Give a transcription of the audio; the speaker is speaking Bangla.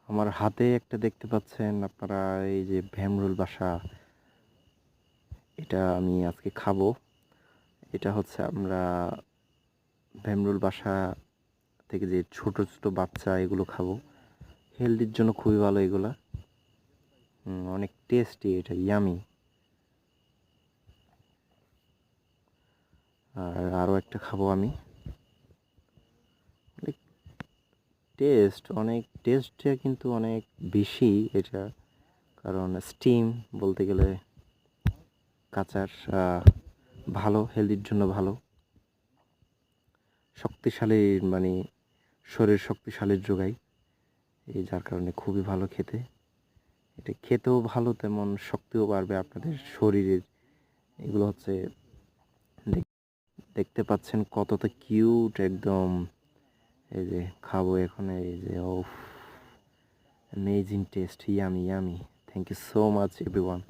আমার হাতে একটা দেখতে পাচ্ছেন আপনারা, এই যে ভ্যামরুল বাসা, এটা আমি আজকে খাবো। এটা হচ্ছে আমরা ভ্যামরুল বাসা থেকে যে ছোট ছোট বাচ্চা এগুলো খাবো। হেলদির জন্য খুবই ভালো এগুলা। অনেক টেস্টি, এটা ইয়ামি। আর আরও একটা খাবো আমি। অনেক টেস্টটা কিন্তু অনেক বেশি এটা, কারণ স্টিম বলতে গেলে কাঁচার ভালো, হেলদির জন্য ভালো, শক্তিশালী, মানে শরীর শক্তিশালীর যোগায়, এই যার কারণে খুবই ভালো খেতে। এটা খেতেও ভালো, তেমন শক্তিও বাড়বে আপনাদের শরীরের। এগুলো হচ্ছে দেখতে পাচ্ছেন কতটা কিউট একদম। এই যে খাবো এখন, এই যে amazing taste, yummy yummy. Thank you so much everyone.